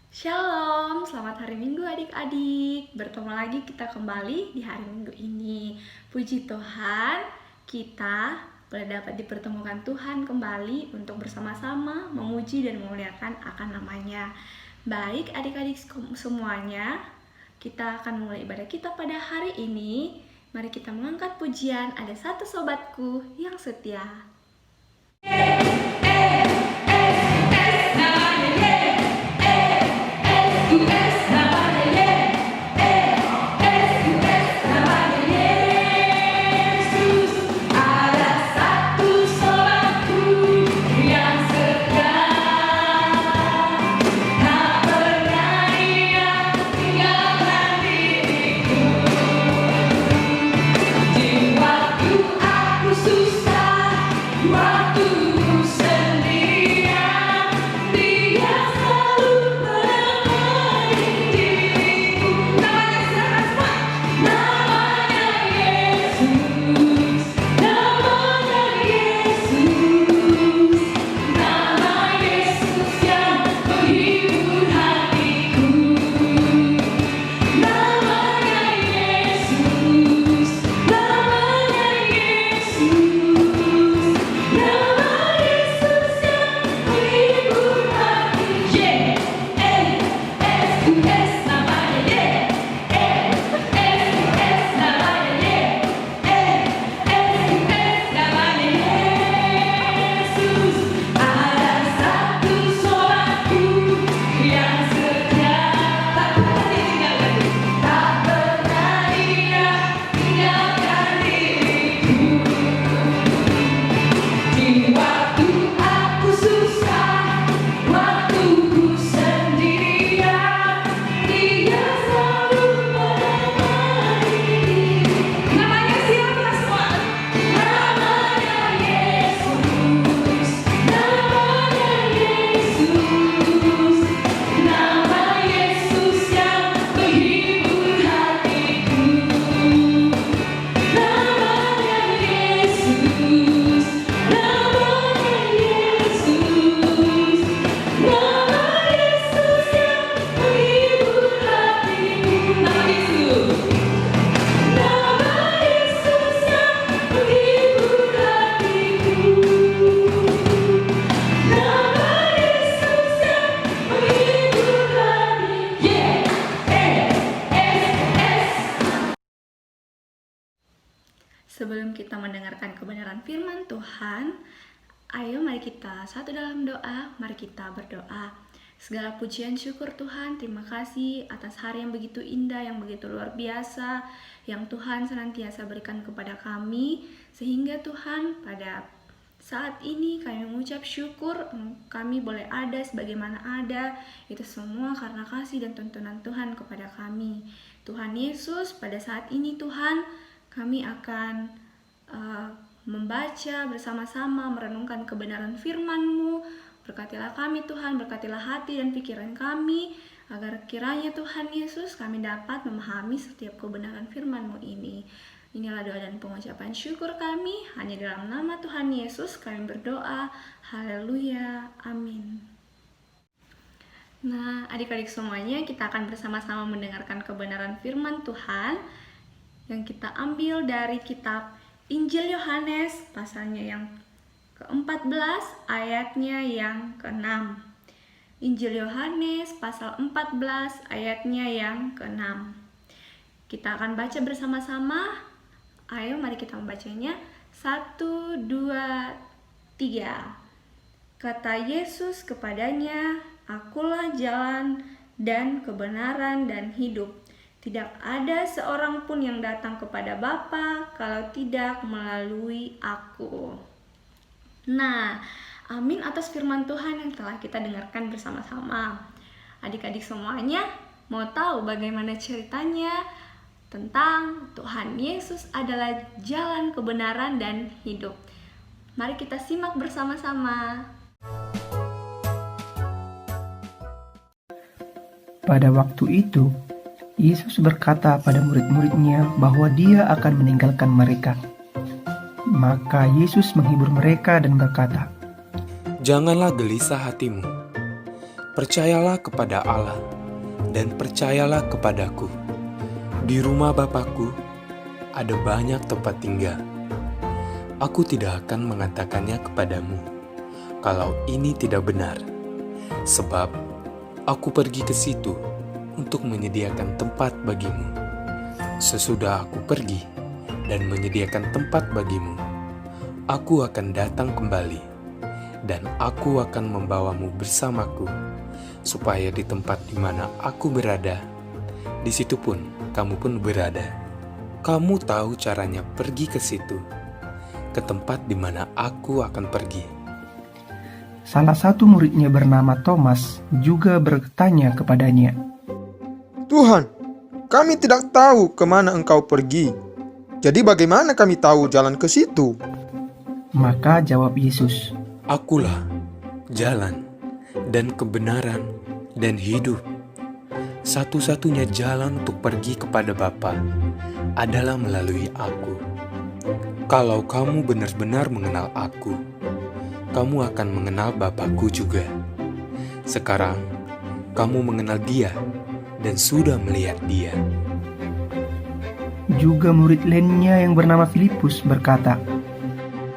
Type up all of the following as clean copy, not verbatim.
Shalom, selamat hari Minggu adik-adik. Bertemu lagi kita kembali di hari Minggu ini. Puji Tuhan, kita boleh dapat dipertemukan Tuhan kembali untuk bersama-sama memuji dan memuliakan akan namanya. Baik adik-adik semuanya, kita akan mulai ibadah kita pada hari ini. Mari kita mengangkat pujian, ada satu sobatku yang setia. Sebelum kita mendengarkan kebenaran firman Tuhan, ayo mari kita satu dalam doa, mari kita berdoa. Segala pujian syukur Tuhan, terima kasih atas hari yang begitu indah, yang begitu luar biasa, yang Tuhan senantiasa berikan kepada kami, sehingga Tuhan pada saat ini kami mengucap syukur kami boleh ada sebagaimana ada. Itu semua karena kasih dan tuntunan Tuhan kepada kami. Tuhan Yesus, pada saat ini Tuhan, kami akan membaca bersama-sama, merenungkan kebenaran firman-Mu. Berkatilah kami Tuhan, berkatilah hati dan pikiran kami, agar kiranya Tuhan Yesus kami dapat memahami setiap kebenaran firman-Mu ini. Inilah doa dan pengucapan syukur kami, hanya dalam nama Tuhan Yesus kami berdoa. Haleluya, amin. Nah, adik-adik semuanya, kita akan bersama-sama mendengarkan kebenaran firman Tuhan yang kita ambil dari kitab Injil Yohanes pasalnya yang ke-14 ayatnya yang ke-6. Injil Yohanes pasal 14 ayatnya yang ke-6. Kita akan baca bersama-sama. Ayo mari kita membacanya. 1, 2, 3. Kata Yesus kepadanya, "Akulah jalan dan kebenaran dan hidup. Tidak ada seorang pun yang datang kepada Bapa kalau tidak melalui Aku." Nah, amin atas firman Tuhan yang telah kita dengarkan bersama-sama. Adik-adik semuanya, mau tahu bagaimana ceritanya tentang Tuhan Yesus adalah jalan kebenaran dan hidup? Mari kita simak bersama-sama. Pada waktu itu, Yesus berkata pada murid-muridnya bahwa Dia akan meninggalkan mereka. Maka Yesus menghibur mereka dan berkata, "Janganlah gelisah hatimu. Percayalah kepada Allah dan percayalah kepadaku. Di rumah Bapakku ada banyak tempat tinggal. Aku tidak akan mengatakannya kepadamu kalau ini tidak benar, sebab aku pergi ke situ untuk menyediakan tempat bagimu. Sesudah aku pergi dan menyediakan tempat bagimu, aku akan datang kembali, dan aku akan membawamu bersamaku, supaya di tempat di mana aku berada, di situ pun kamu pun berada. Kamu tahu caranya pergi ke situ, ke tempat di mana aku akan pergi. Salah satu muridnya bernama Thomas juga bertanya kepadanya, Tuhan, kami tidak tahu kemana Engkau pergi. Jadi bagaimana kami tahu jalan ke situ? Maka jawab Yesus, Akulah jalan dan kebenaran dan hidup. Satu-satunya jalan untuk pergi kepada Bapa adalah melalui aku. Kalau kamu benar-benar mengenal aku, kamu akan mengenal Bapakku juga. Sekarang, kamu mengenal Dia dan sudah melihat Dia. Juga murid lainnya yang bernama Filipus berkata,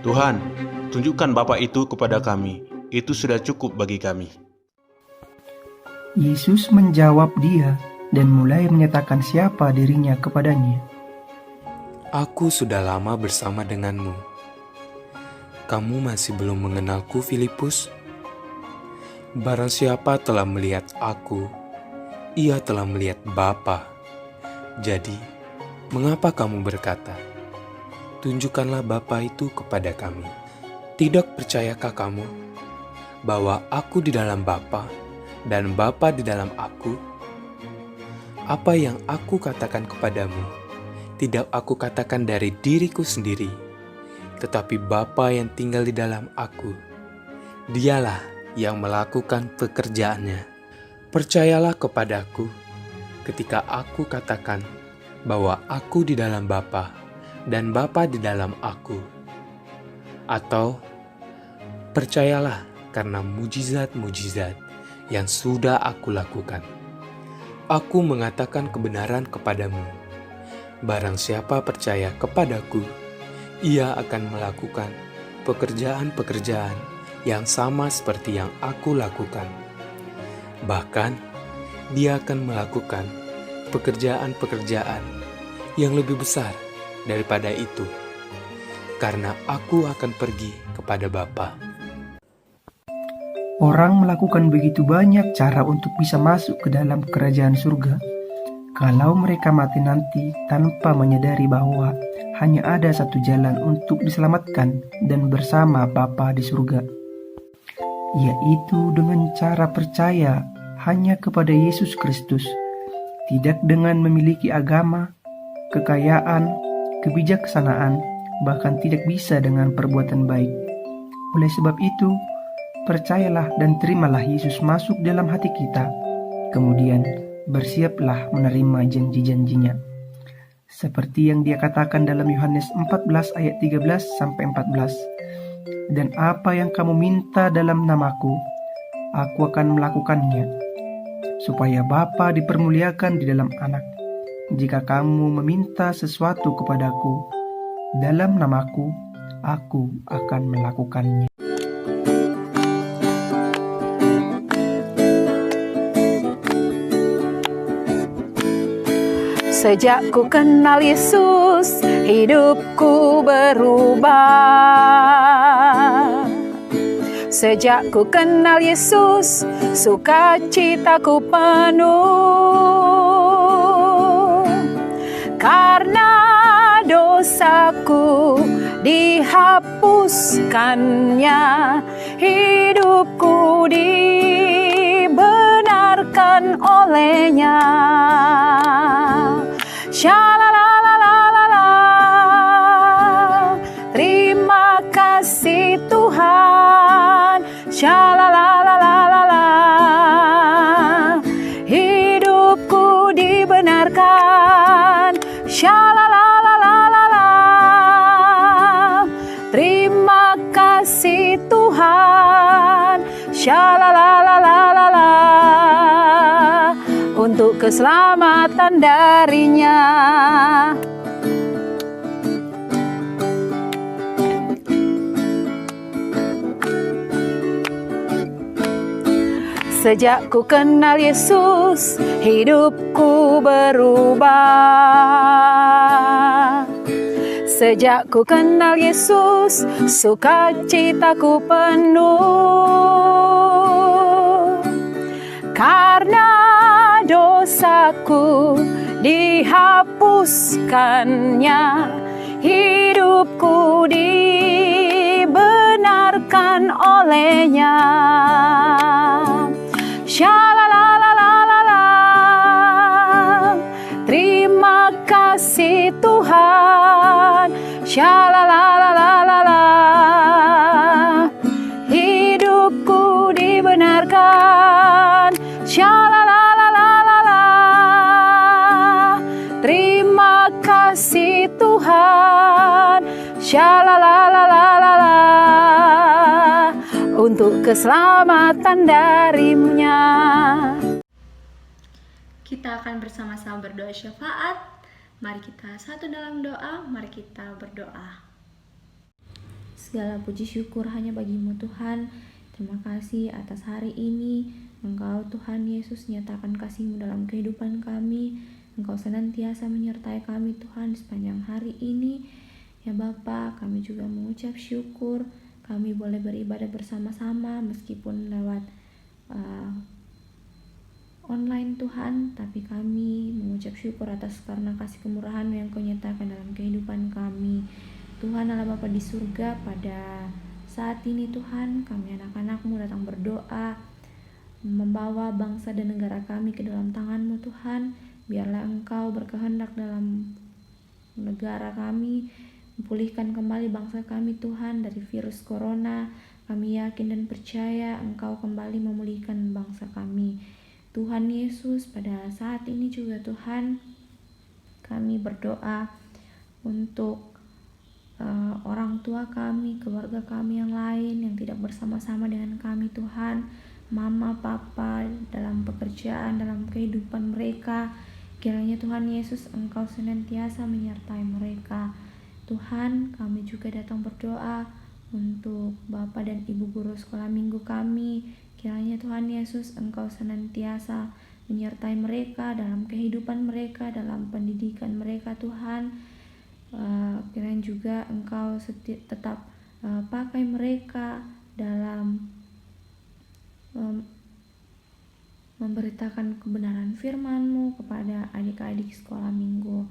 Tuhan, tunjukkan Bapa itu kepada kami. Itu sudah cukup bagi kami. Yesus menjawab dia dan mulai menyatakan siapa dirinya kepadanya. Aku sudah lama bersama denganmu. Kamu masih belum mengenalku, Filipus? Barang siapa telah melihat aku, ia telah melihat Bapa. Jadi, mengapa kamu berkata, tunjukkanlah Bapa itu kepada kami? Tidak percayakah kamu bahwa aku di dalam Bapa dan Bapa di dalam aku? Apa yang aku katakan kepadamu, tidak aku katakan dari diriku sendiri, tetapi Bapa yang tinggal di dalam aku, Dialah yang melakukan pekerjaannya. Percayalah kepadaku ketika aku katakan bahwa aku di dalam Bapa dan Bapa di dalam aku. Atau percayalah karena mujizat-mujizat yang sudah aku lakukan. Aku mengatakan kebenaran kepadamu. Barang siapa percaya kepadaku, ia akan melakukan pekerjaan-pekerjaan yang sama seperti yang aku lakukan. Bahkan, dia akan melakukan pekerjaan-pekerjaan yang lebih besar daripada itu, karena aku akan pergi kepada Bapa. Orang melakukan begitu banyak cara untuk bisa masuk ke dalam kerajaan surga. Kalau mereka mati nanti tanpa menyadari bahwa hanya ada satu jalan untuk diselamatkan dan bersama Bapa di surga, yaitu dengan cara percaya hanya kepada Yesus Kristus, tidak dengan memiliki agama, kekayaan, kebijaksanaan, bahkan tidak bisa dengan perbuatan baik. Oleh sebab itu, percayalah dan terimalah Yesus masuk dalam hati kita. Kemudian, bersiaplah menerima janji-janjinya. Seperti yang dia katakan dalam Yohanes 14 ayat 13-14. Dan apa yang kamu minta dalam namaku, aku akan melakukannya, supaya Bapa dipermuliakan di dalam Anak. Jika kamu meminta sesuatu kepadaku dalam namaku, aku akan melakukannya. Sejak ku kenal Yesus, hidupku berubah. Sejak ku kenal Yesus, sukacitaku penuh. Karena dosaku dihapuskannya, hidupku dibenarkan olehnya. Shalalalalala, terima kasih Tuhan. Shalalalalala, hidupku dibenarkan. Shalalalalala, terima kasih Tuhan. Shalalalalala. untuk keselamatan darinya. Sejak ku kenal Yesus, hidupku berubah. Sejak ku kenal Yesus, sukacitaku penuh. Karena dosaku dihapuskannya, hidupku dibenarkan olehnya. Shalalalalala, terima kasih Tuhan. Shalalalalala, hidupku dibenarkan. Shalalalalala, terima kasih Tuhan. Shalalalalala, untuk keselamatan darinya. Kita akan bersama-sama berdoa syafaat. Mari kita satu dalam doa, mari kita berdoa. Segala puji syukur hanya bagi-Mu Tuhan. Terima kasih atas hari ini. Engkau Tuhan Yesus nyatakan kasih-Mu dalam kehidupan kami. Engkau senantiasa menyertai kami Tuhan sepanjang hari ini. Ya Bapa, kami juga mengucap syukur. Kami boleh beribadah bersama-sama meskipun lewat online Tuhan, tapi kami mengucap syukur atas karena kasih kemurahan yang Kau nyatakan dalam kehidupan kami. Tuhan Allah Bapa di surga, pada saat ini Tuhan, kami anak-anak-Mu datang berdoa, membawa bangsa dan negara kami ke dalam tangan-Mu Tuhan. Biarlah Engkau berkehendak dalam negara kami, pulihkan kembali bangsa kami Tuhan dari virus corona. Kami yakin dan percaya Engkau kembali memulihkan bangsa kami. Tuhan Yesus, pada saat ini juga Tuhan, kami berdoa untuk orang tua kami, keluarga kami yang lain yang tidak bersama-sama dengan kami Tuhan. Mama, papa, dalam pekerjaan, dalam kehidupan mereka. Kiranya Tuhan Yesus Engkau senantiasa menyertai mereka. Tuhan, kami juga datang berdoa untuk Bapak dan Ibu guru sekolah minggu kami. Kiranya Tuhan Yesus Engkau senantiasa menyertai mereka dalam kehidupan mereka, dalam pendidikan mereka Tuhan. Kiranya juga Engkau tetap pakai mereka dalam memberitakan kebenaran firman-Mu kepada adik-adik sekolah minggu.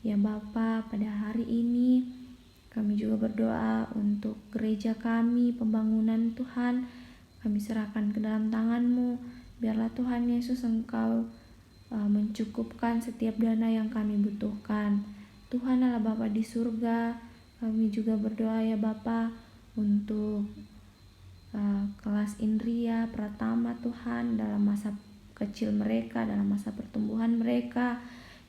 Ya Bapa, pada hari ini kami juga berdoa untuk gereja kami, pembangunan Tuhan. Kami serahkan ke dalam tangan-Mu. Biarlah Tuhan Yesus Engkau mencukupkan setiap dana yang kami butuhkan. Tuhan Allah Bapa di surga, kami juga berdoa ya Bapa untuk kelas Indria Pratama Tuhan, dalam masa kecil mereka, dalam masa pertumbuhan mereka.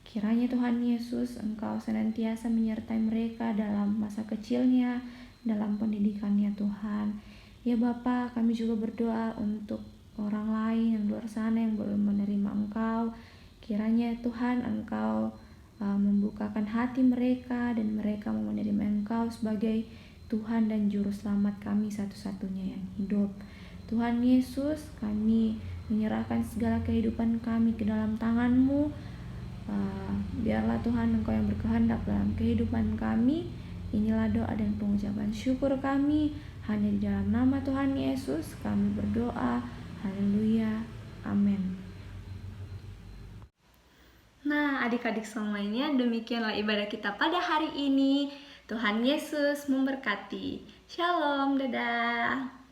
Kiranya Tuhan Yesus Engkau senantiasa menyertai mereka dalam masa kecilnya, dalam pendidikannya Tuhan. Ya Bapa, kami juga berdoa untuk orang lain yang luar sana yang belum menerima Engkau. Kiranya Tuhan Engkau membukakan hati mereka dan mereka mau menerima Engkau sebagai Tuhan dan Juru Selamat kami satu-satunya yang hidup. Tuhan Yesus, kami menyerahkan segala kehidupan kami ke dalam tangan-Mu. Biarlah Tuhan Engkau yang berkehendak dalam kehidupan kami. Inilah doa dan pengucapan syukur kami. Hanya di dalam nama Tuhan Yesus kami berdoa. Haleluya. Amin. Nah, adik-adik semuanya, demikianlah ibadah kita pada hari ini. Tuhan Yesus memberkati. Shalom, dadah.